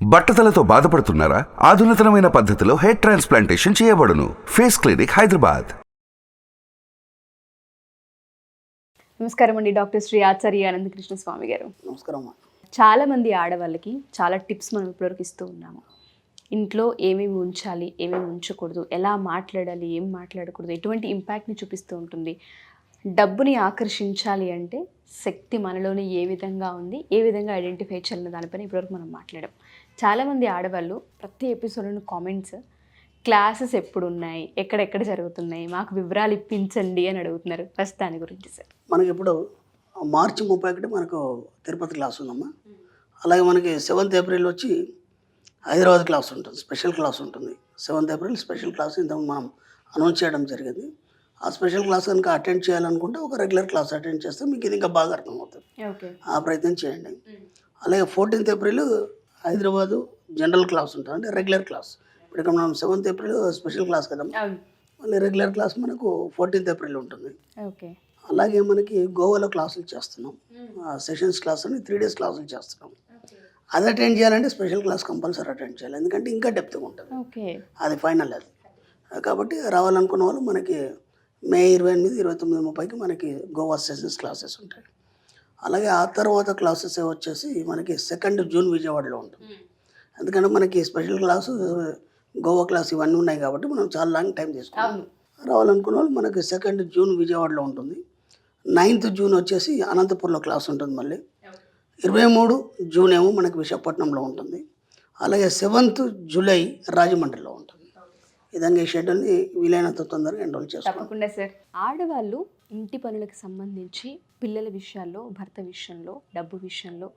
బట్టతలతో బాధపడుతున్నారా? ఆధునితనమైన పద్ధతిలో hair transplantation చేయబడును. Face clinic, Hyderabad. నమస్కారం అండి, డాక్టర్ శ్రీ ఆచార్య అనంతకృష్ణ స్వామి గారు. నమస్కారం. చాలా మంది ఆడవాళ్ళకి చాలా టిప్స్ మనం ఇప్పటివరకు ఇస్తూ ఉన్నాము. ఇంట్లో ఏమేమి ఉంచాలి, ఏమేమి ఉంచకూడదు, ఎలా మాట్లాడాలి, ఏం మాట్లాడకూడదు, ఎటువంటి ఇంపాక్ట్ని చూపిస్తూ ఉంటుంది. డబ్బుని ఆకర్షించాలి అంటే శక్తి మనలోనే ఏ విధంగా ఉంది, ఏ విధంగా ఐడెంటిఫై చేయాలన్న దానిపైన ఇప్పటివరకు మనం మాట్లాడాం. చాలామంది ఆడవాళ్ళు ప్రతి ఎపిసోడ్లో కామెంట్స్, క్లాసెస్ ఎప్పుడు ఉన్నాయి, ఎక్కడెక్కడ జరుగుతున్నాయి, మాకు వివరాలు ఇప్పించండి అని అడుగుతున్నారు. ఫస్ట్ దాని గురించి సార్. మనకి ఇప్పుడు మార్చి 31 మనకు తిరుపతి క్లాస్ ఉందమ్మా. అలాగే మనకి 7th ఏప్రిల్ వచ్చి హైదరాబాద్ క్లాస్ ఉంటుంది, స్పెషల్ క్లాస్ ఉంటుంది. 7th ఏప్రిల్ స్పెషల్ క్లాస్ ఇంత మనం అనౌన్స్ చేయడం జరిగింది. ఆ స్పెషల్ క్లాస్ కనుక అటెండ్ చేయాలనుకుంటే ఒక రెగ్యులర్ క్లాస్ అటెండ్ చేస్తే మీకు ఇది ఇంకా బాగా అర్థమవుతుంది. ఆ ప్రయత్నం చేయండి. అలాగే 14th April Hyderabad general class ఉంటుంది, అంటే రెగ్యులర్ క్లాస్. ఇప్పుడు ఇక్కడ మనం 7th ఏప్రిల్ స్పెషల్ క్లాస్ కదా, మళ్ళీ రెగ్యులర్ క్లాస్ మనకు 14th ఏప్రిల్ ఉంటుంది. అలాగే మనకి గోవాలో క్లాసులు చేస్తున్నాం, సెషన్స్ క్లాస్ అని 3 days క్లాసులు చేస్తున్నాం. అది అటెండ్ చేయాలంటే స్పెషల్ క్లాస్ కంపల్సరీ అటెండ్ చేయాలి, ఎందుకంటే ఇంకా డెప్త్గా ఉంటుంది. అది ఫైనల్ అది. కాబట్టి రావాలనుకున్న వాళ్ళు మనకి మే 28, 29, 30కి మనకి గోవా సెషన్స్ క్లాసెస్ ఉంటాయి. అలాగే ఆ తర్వాత క్లాసెస్ వచ్చేసి మనకి 2nd జూన్ విజయవాడలో ఉంటుంది. ఎందుకంటే మనకి స్పెషల్ క్లాసు, గోవా క్లాస్ ఇవన్నీ ఉన్నాయి కాబట్టి మనం చాలా లాంగ్ టైం తీసుకుంటాం. రావాలనుకున్న వాళ్ళు మనకి 2nd జూన్ విజయవాడలో ఉంటుంది. 9th జూన్ వచ్చేసి అనంతపూర్లో క్లాస్ ఉంటుంది. మళ్ళీ 23 జూన్ ఏమో మనకి విశాఖపట్నంలో ఉంటుంది. అలాగే 7th జూలై రాజమండ్రిలో ఉంటుంది. విధంగా ఈ షెడ్యూల్ని వీలైనంత తొందరగా ఎన్రోల్ చేస్తాం. తప్పకుండా సార్. ఆడవాళ్ళు ఇంటి పనులకు సంబంధించి పిల్లల విషయాల్లో, భర్త విషయంలో, డబ్బు విషయంలో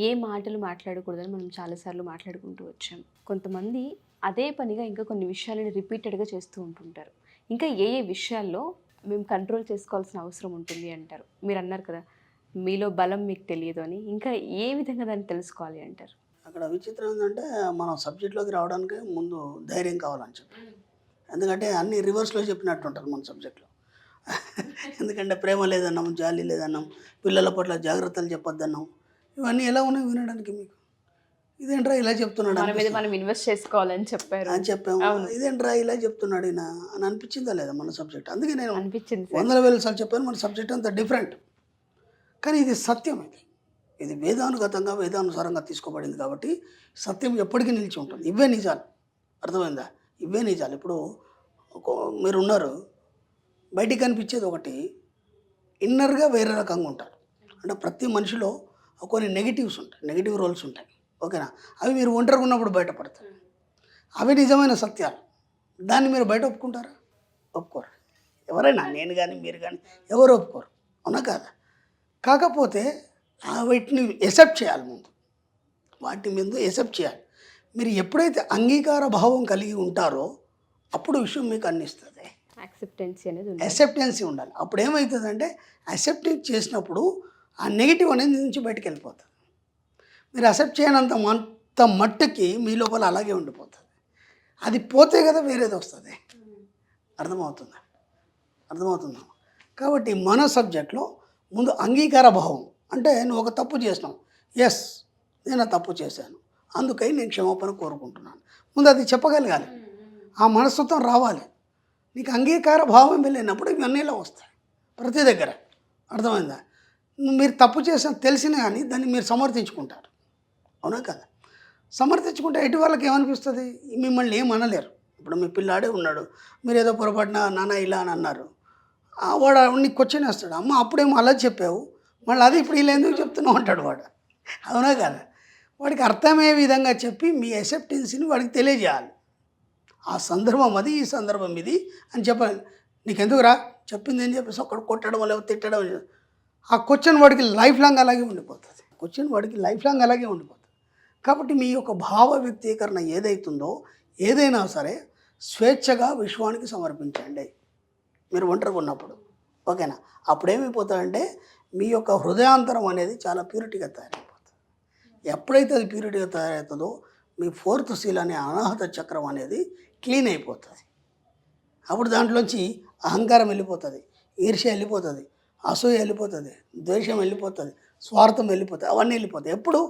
ఏ మాటలు మాట్లాడకూడదని మనం చాలాసార్లు మాట్లాడుకుంటూ వచ్చాం. కొంతమంది అదే పనిగా ఇంకా కొన్ని విషయాలను రిపీటెడ్గా చేస్తూ ఉంటుంటారు. ఇంకా ఏ ఏ విషయాల్లో మేము కంట్రోల్ చేసుకోవాల్సిన అవసరం ఉంటుంది అంటారు? మీరు అన్నారు కదా, మీలో బలం మీకు తెలియదు అని. ఇంకా ఏ విధంగా దాన్ని తెలుసుకోవాలి అంటారు? అక్కడ విచిత్రం ఏంటంటే మనం సబ్జెక్ట్లోకి రావడానికి ముందు ధైర్యం కావాలని చెప్పి, ఎందుకంటే అన్ని రివర్స్లో చెప్పినట్టు ఉంటారు మన సబ్జెక్ట్లో. ఎందుకంటే ప్రేమ లేదన్నాం, జాలి లేదన్నాం, పిల్లల పట్ల జాగ్రత్తలు చెప్పొద్దన్నాం. ఇవన్నీ ఎలా ఉన్నాయి వినడానికి మీకు? ఇదేంట్రా ఇలా చెప్తున్నాడు, మనం ఇన్వెస్ట్ చేసుకోవాలని చెప్పారు అని చెప్పాము. ఇదేంట్రా ఇలా చెప్తున్నాడు ఈయన అని అనిపించిందా లేదా మన సబ్జెక్ట్? అందుకే నేను అనిపించింది 100,000 సార్లు చెప్పాను, మన సబ్జెక్ట్ అంతా డిఫరెంట్. కానీ ఇది సత్యం, ఇది వేదానుగతంగా వేదానుసారంగా తీసుకోబడింది కాబట్టి సత్యం ఎప్పటికీ నిలిచి ఉంటుంది. ఇవే నిజాలు, అర్థమైందా? ఇవే నిజాలు. ఇప్పుడు మీరున్నారు, బయటికి కనిపించేది ఒకటి, ఇన్నర్గా వేరే రకంగా ఉంటారు. అంటే ప్రతి మనిషిలో కొన్ని నెగిటివ్స్ ఉంటాయి, నెగిటివ్ రోల్స్ ఉంటాయి, ఓకేనా? అవి మీరు ఒంటరిగా ఉన్నప్పుడు బయటపడతాయి. అవి నిజమైన సత్యాలు. దాన్ని మీరు బయట ఒప్పుకుంటారా? ఒప్పుకోరు. ఎవరైనా, నేను కానీ మీరు కానీ ఎవరు ఒప్పుకోరు, అవునా కాదా? కాకపోతే వీటిని ఎసెప్ట్ చేయాలి, ముందు వాటి మీద ఎసెప్ట్ చేయాలి. మీరు ఎప్పుడైతే అంగీకార భావం కలిగి ఉంటారో అప్పుడు విషయం మీకు అందిస్తుంది. యాక్సెప్టెన్సీ ఉండాలి. అప్పుడు ఏమవుతుందంటే యాక్సెప్టెన్స్ చేసినప్పుడు ఆ నెగిటివ్ అనేది నుంచి బయటకు వెళ్ళిపోతుంది. మీరు యాక్సెప్ట్ చేయనంత మట్టుకి మీ లోపల అలాగే ఉండిపోతుంది. అది పోతే కదా వేరేది వస్తుంది. అర్థమవుతుందా? కాబట్టి మన సబ్జెక్ట్లో ముందు అంగీకార భావం అంటే, నువ్వు ఒక తప్పు చేసినావు, ఎస్ నేను ఆ తప్పు చేశాను, అందుకని నేను క్షమాపణ కోరుకుంటున్నాను, ముందు అది చెప్పగలగాలి. ఆ మనస్తత్వం రావాలి. నీకు అంగీకార భావం వెళ్ళినప్పుడు ఇవన్నీ ఇలా వస్తాయి ప్రతి దగ్గర. అర్థమైందా? మీరు తప్పు చేసిన తెలిసినా కానీ దాన్ని మీరు సమర్థించుకుంటారు, అవునా కదా? సమర్థించుకుంటే ఎటు వాళ్ళకి ఏమనిపిస్తుంది? మిమ్మల్ని ఏమనలేరు. ఇప్పుడు మీ పిల్లాడే ఉన్నాడు, మీరు ఏదో పొరపాటున నాన్న ఇలా అని అన్నారు, వాడు నీకు క్వశ్చన్ వేస్తాడు, అమ్మ అప్పుడేమో అలా చెప్పావు, మళ్ళీ అది ఇప్పుడు ఇలా ఎందుకు చెప్తున్నావు అంటాడు వాడు, అవునా కదా? వాడికి అర్థమయ్యే విధంగా చెప్పి మీ యాక్సెప్టెన్సీని వాడికి తెలియజేయాలి. ఆ సందర్భం అది, ఈ సందర్భం ఇది అని చెప్పాలి. నీకెందుకురా చెప్పింది అని చెప్పేసి ఒక్కడు కొట్టడం లేకపోతే తిట్టడం, ఆ క్వశ్చన్ వాడికి లైఫ్ లాంగ్ అలాగే ఉండిపోతుంది. కాబట్టి మీ యొక్క భావ వ్యక్తీకరణ ఏదైతుందో ఏదైనా సరే స్వేచ్ఛగా విశ్వానికి సమర్పించండి మీరు ఒంటరిగా ఉన్నప్పుడు, ఓకేనా? అప్పుడేమైపోతుందంటే మీ యొక్క హృదయాంతరం అనేది చాలా ప్యూరిటీగా తయారైపోతుంది. ఎప్పుడైతే అది ప్యూరిటీగా తయారవుతుందో మీ 4th seal అనే అనాహత చక్రం అనేది క్లీన్ అయిపోతుంది. అప్పుడు దాంట్లోంచి అహంకారం వెళ్ళిపోతుంది, ఈర్ష్య వెళ్ళిపోతుంది, అసూయ వెళ్ళిపోతుంది, ద్వేషం వెళ్ళిపోతుంది, స్వార్థం వెళ్ళిపోతుంది, అవన్నీ వెళ్ళిపోతాయి. ఎప్పుడు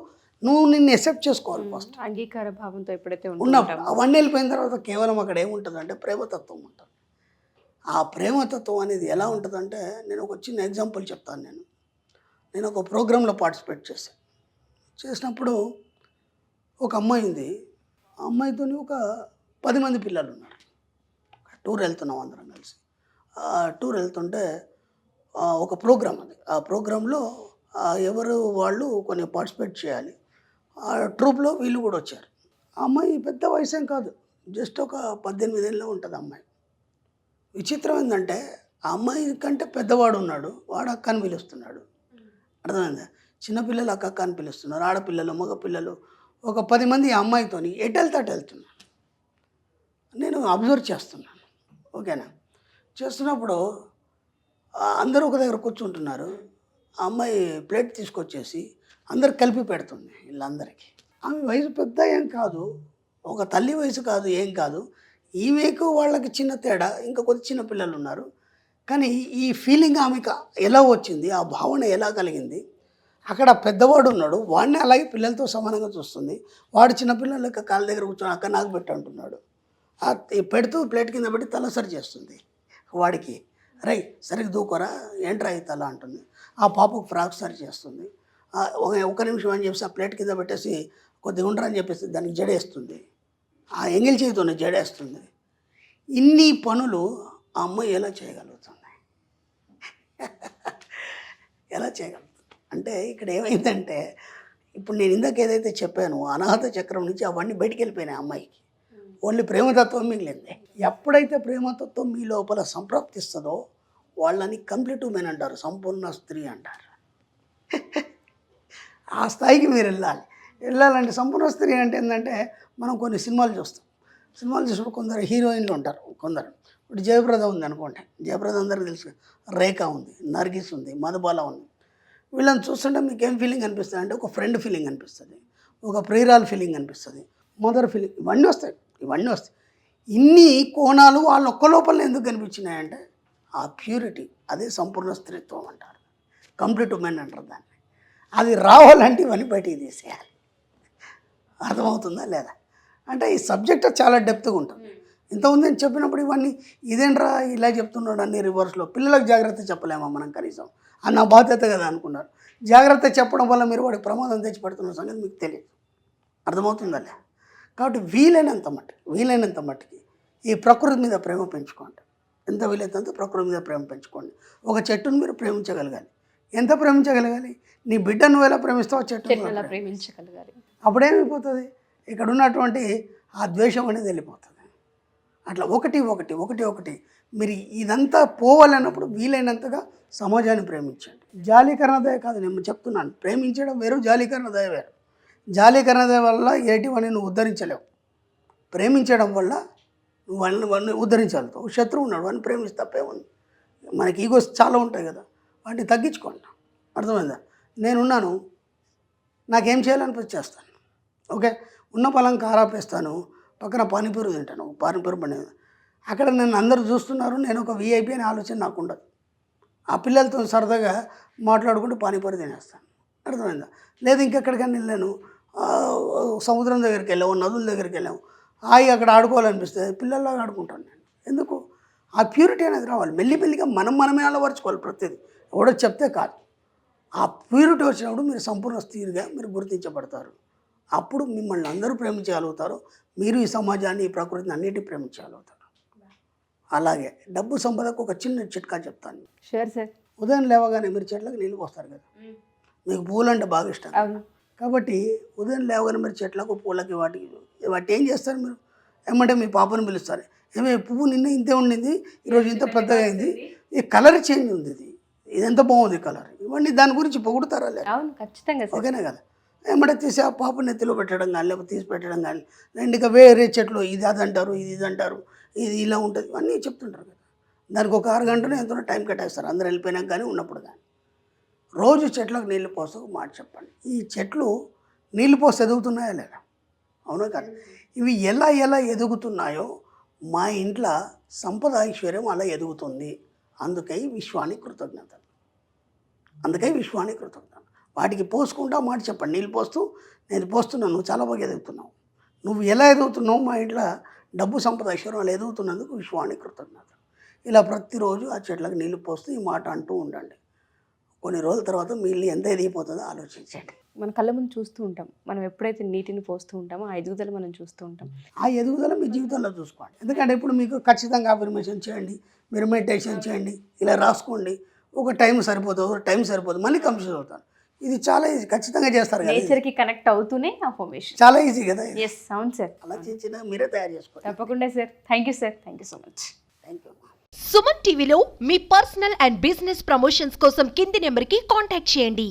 నువ్వు నిన్ను ఎక్సెప్ట్ చేసుకోవాలి ఫస్ట్. అంగీకార భావంతో ఎప్పుడైతే ఉన్నప్పుడు అవన్నీ వెళ్ళిపోయిన తర్వాత కేవలం అక్కడ ఏముంటుంది అంటే ప్రేమతత్వం ఉంటుంది. ఆ ప్రేమతత్వం అనేది ఎలా ఉంటుందంటే నేను ఒక చిన్న ఎగ్జాంపుల్ చెప్తాను. నేను ఒక ప్రోగ్రాంలో పార్టిసిపేట్ చేసినప్పుడు ఒక అమ్మాయి ఉంది. ఆ అమ్మాయితో ఒక 10 మంది పిల్లలు ఉన్నారు. టూర్ వెళ్తున్నాం అందరం కలిసి. టూర్ వెళ్తుంటే ఒక ప్రోగ్రామ్ అది. ఆ ప్రోగ్రాంలో ఎవరు వాళ్ళు కొన్ని పార్టిసిపేట్ చేయాలి. ఆ ట్రూప్లో వీళ్ళు కూడా వచ్చారు. ఆ అమ్మాయి పెద్ద వయసేం కాదు, జస్ట్ ఒక 18 ఏళ్ళలో ఉంటుంది అమ్మాయి. విచిత్రం ఏంటంటే ఆ అమ్మాయి కంటే పెద్దవాడు ఉన్నాడు, వాడు అక్క అని పిలుస్తున్నాడు. అర్థమైందా? చిన్నపిల్లలు అక్క అని పిలుస్తున్నారు. ఆడపిల్లలు మగపిల్లలు ఒక 10 మంది ఆ అమ్మాయితోని ఎటు వెళ్తే అటు వెళ్తున్నారు. నేను అబ్జర్వ్ చేస్తున్నాను. ఓకేనా? చేస్తున్నప్పుడు అందరూ ఒక దగ్గర కూర్చుంటున్నారు. ఆ అమ్మాయి ప్లేట్ తీసుకొచ్చేసి అందరు కలిపి పెడుతుంది వీళ్ళందరికీ. ఆమె వయసు పెద్ద ఏం కాదు, ఒక తల్లి వయసు కాదు, ఏం కాదు. ఈమెకు వాళ్ళకి చిన్న తేడా, ఇంకా కొద్ది చిన్న పిల్లలు ఉన్నారు. కానీ ఈ ఫీలింగ్ ఆమెకు ఎలా వచ్చింది, ఆ భావన ఎలా కలిగింది? అక్కడ పెద్దవాడు ఉన్నాడు, వాడిని అలాగే పిల్లలతో సమానంగా చూస్తుంది. వాడు చిన్నపిల్లలకి కాళ్ళ దగ్గర కూర్చొని అక్క నాకు పెట్టి అంటున్నాడు. పెడుతూ ప్లేట్ కింద పెట్టి తలసరి చేస్తుంది. వాడికి రై సరిగ్గా దూకోరా, ఏంట్రా ఈ తల అంటుంది. ఆ పాపకు ఫ్రాక్ సరి చేస్తుంది. ఒక నిమిషం అని చెప్పేసి ఆ ప్లేట్ కింద పెట్టేసి కొద్దిగా ఉండరా అని చెప్పేసి దానికి జడేస్తుంది. ఆ ఎంగిల్ చేతితోనే జడేస్తుంది. ఇన్ని పనులు ఆ అమ్మాయి ఎలా చేయగలుగుతుంది? ఎలా చేయగలుగుతుంది అంటే ఇక్కడ ఏమైందంటే, ఇప్పుడు నేను ఇందాక ఏదైతే చెప్పానో అనాహత చక్రం నుంచి అవన్నీ బయటికి వెళ్ళిపోయినాయి. అమ్మాయికి ఓన్లీ ప్రేమతత్వం మిగిలింది. ఎప్పుడైతే ప్రేమతత్వం మీ లోపల సంప్రాప్తిస్తుందో వాళ్ళని కంప్లీట్ ఉమెన్ అంటారు, సంపూర్ణ స్త్రీ అంటారు. ఆ స్థాయికి మీరు వెళ్ళాలంటే సంపూర్ణ స్త్రీ అంటే ఏంటంటే, మనం కొన్ని సినిమాలు చూస్తాం. సినిమాలు చూసినప్పుడు కొందరు హీరోయిన్లు ఉంటారు. కొందరు ఇప్పుడు జయప్రద ఉంది అనుకోండి, జయప్రద అందరికీ తెలుసు. రేఖ ఉంది, నర్గిస్ ఉంది, మధుబాల ఉంది. వీళ్ళని చూస్తుంటే మీకు ఏం ఫీలింగ్ అనిపిస్తుంది అంటే, ఒక ఫ్రెండ్ ఫీలింగ్ అనిపిస్తుంది, ఒక ప్రియురాలు ఫీలింగ్ అనిపిస్తుంది, మదర్ ఫీలింగ్, ఇవన్నీ వస్తాయి. ఇన్ని కోణాలు వాళ్ళ ఒక్క లోపల ఎందుకు కనిపించినాయంటే ఆ ప్యూరిటీ, అదే సంపూర్ణ స్త్రీత్వం అంటారు, కంప్లీట్ ఉమెన్ అంటారు దాన్ని. అది రావాలంటే ఇవన్నీ బయటికి తీసేయాలి. అర్థమవుతుందా లేదా? అంటే ఈ సబ్జెక్ట్ చాలా డెప్త్గా ఉంటుంది. ఇంతకుముందు నేను చెప్పినప్పుడు ఇవన్నీ ఇదేంట్రా ఇలా చెప్తున్నాడు అన్ని రివర్స్లో. పిల్లలకు జాగ్రత్త చెప్పలేమా మనం కనీసం? అది నా బాధ్యత కదా అనుకున్నారు. జాగ్రత్త చెప్పడం వల్ల మీరు వాడికి ప్రమాదం తెచ్చి పెడుతున్న సంగతి మీకు తెలియదు. అర్థమవుతుందా? కాబట్టి వీలైనంత మట్టుకి ఈ ప్రకృతి మీద ప్రేమ పెంచుకోండి. ఎంత వీలైతే అంత ప్రకృతి మీద ప్రేమ పెంచుకోండి. ఒక చెట్టును మీరు ప్రేమించగలగాలి. ఎంత ప్రేమించగలగాలి? నీ బిడ్డ నువ్వు ఎలా ప్రేమిస్తావు, చెట్టును ఎలా ప్రేమించగలగాలి. అప్పుడేమైపోతుంది? ఇక్కడ ఉన్నటువంటి ఆ ద్వేషం అనేది వెళ్ళిపోతుంది. అట్లా ఒకటి మీరు ఇదంతా పోవాలన్నప్పుడు వీలైనంతగా సమాజాన్ని ప్రేమించండి. జాలీకరణ దయ కాదు, నేను చెప్తున్నాను, ప్రేమించడం వేరు, జాలీకరణ దయ వేరు. జాలీకరణ దయ వల్ల ఎటువని నువ్వు ఉద్ధరించలేవు. ప్రేమించడం వల్ల నువ్వు వాడిని ఉద్ధరించగలుగుతావు. శత్రువు ఉన్నాడు, వాడిని ప్రేమిస్తే తప్పేముంది? మనకి ఈగోస్ చాలా ఉంటాయి కదా, వాటిని తగ్గించుకోండి. అర్థమైందా? నేనున్నాను, నాకేం చేయాలనిపించి చేస్తాను. ఓకే, ఉన్న పొలం కారాపేస్తాను, పక్కన పానీపూరి తింటాను, పానీపూరి బండి. అక్కడ నన్ను అందరూ చూస్తున్నారు, నేను ఒక వీఐపీ అనే ఆలోచన నాకు ఉండదు. ఆ పిల్లలతో సరదాగా మాట్లాడుకుంటూ పానీపూరి తినేస్తాను. అర్థమైందా? లేదు ఇంకెక్కడికైనా వెళ్ళాను, సముద్రం దగ్గరికి వెళ్ళాము, నదుల దగ్గరికి వెళ్ళాము, అక్కడ ఆడుకోవాలనిపిస్తే పిల్లల్లాగా ఆడుకుంటాను నేను. ఎందుకు? ఆ ప్యూరిటీ అనేది రావాలి. మెల్లిమెల్లిగా మనమే అలవర్చుకోవాలి. ప్రతిదీ ఎవడో చెప్తే కాదు. ఆ ప్యూరిటీ వచ్చినప్పుడు మీరు సంపూర్ణ స్థితిగా మీరు గుర్తించబడతారు. అప్పుడు మిమ్మల్ని అందరూ ప్రేమించగలుగుతారు. మీరు ఈ సమాజాన్ని, ఈ ప్రకృతిని అన్నిటిని ప్రేమించగలుగుతారు. అలాగే డబ్బు సంపదకు ఒక చిన్న చిట్కా చెప్తాను. Sure sir. ఉదయం లేవగానే మీరు చెట్లకు నీళ్ళు పోస్తారు కదా, మీకు పూలు అంటే బాగా ఇష్టం. కాబట్టి ఉదయం లేవగానే మీరు చెట్లకు, పూలకి, వాటి ఏం చేస్తారు మీరు? ఏమంటే మీ పాపను పిలుస్తారు, ఏమే పువ్వు నిన్న ఇంతే ఉండింది, ఈరోజు ఇంత పెద్దగా అయింది, ఈ కలర్ చేంజ్ ఉంది, ఇది ఎంత బాగుంది కలర్, ఇవన్నీ దాని గురించి పొగుడుతారా లేదా? ఖచ్చితంగా. ఓకేనా కదా? ఏమంటే తీసి ఆ పాప నెత్తిలో పెట్టడం కానీ, లేకపోతే తీసి పెట్టడం కానీ, అండ్ ఇక వేరే చెట్లు ఇది అది అంటారు, ఇది అంటారు, ఇది ఇలా ఉంటుంది, ఇవన్నీ చెప్తుంటారు కదా. దానికి ఒక 6 గంటలు ఎంతో టైం కేటాయిస్తారు, అందరూ వెళ్ళిపోయినాక కానీ ఉన్నప్పుడు కానీ. రోజు చెట్లకు నీళ్ళు పోస్తూ ఒక మాట చెప్పండి. ఈ చెట్లు నీళ్ళు పోసి ఎదుగుతున్నాయా లేదా? అవునా కదా? ఇవి ఎలా ఎదుగుతున్నాయో మా ఇంట్లో సంపద ఐశ్వర్యం అలా ఎదుగుతుంది. అందుకై విశ్వానికి కృతజ్ఞతలు. వాటికి పోసుకుంటా మాట చెప్పండి. నీళ్ళు పోస్తూ నేను పోస్తున్నాను, నువ్వు చాలా బాగా ఎదుగుతున్నావు. నువ్వు ఎలా ఎదుగుతున్నావు, మా ఇంట్లో డబ్బు సంపద ఐశ్వర్యాలు ఎదుగుతున్నందుకు విశ్వాన్ని కృతజ్ఞత. ఇలా ప్రతిరోజు ఆ చెట్లకు నీళ్లు పోస్తూ ఈ మాట అంటూ ఉండండి. కొన్ని రోజుల తర్వాత మీ ఇల్లు ఎంత ఎదిగిపోతుందో ఆలోచించండి. మన కళ్ళ ముందు చూస్తూ ఉంటాం. మనం ఎప్పుడైతే నీటిని పోస్తూ ఉంటామో ఆ ఎదుగుదల మనం చూస్తూ ఉంటాం. ఆ ఎదుగుదల మీ జీవితంలో చూసుకోండి. ఎందుకంటే ఇప్పుడు మీకు ఖచ్చితంగా అఫర్మేషన్ చేయండి, మీరు మెడిటేషన్ చేయండి, ఇలా రాసుకోండి. ఒక టైం సరిపోతుంది, మళ్ళీ కన్ఫ్యూజ్ అవుతాను. ఇది చాలా ఈజీ, ఖచ్చితంగా చేస్తారు కదా. నేచర్కి కనెక్ట్ అవుతూనే ఆ ఫార్మేషన్ చాలా ఈజీ కదా. ఎస్ అవును సార్. అలా చిన్న మీరే తయారు చేసుకోండి. తప్పకుండా sir. Thank you sir. Thank you so much. Thank you. Suman టీవీలో మీ పర్సనల్ అండ్ బిజినెస్ ప్రమోషన్స్ కోసం కింది నెంబర్కి కాంటాక్ట్ చేయండి.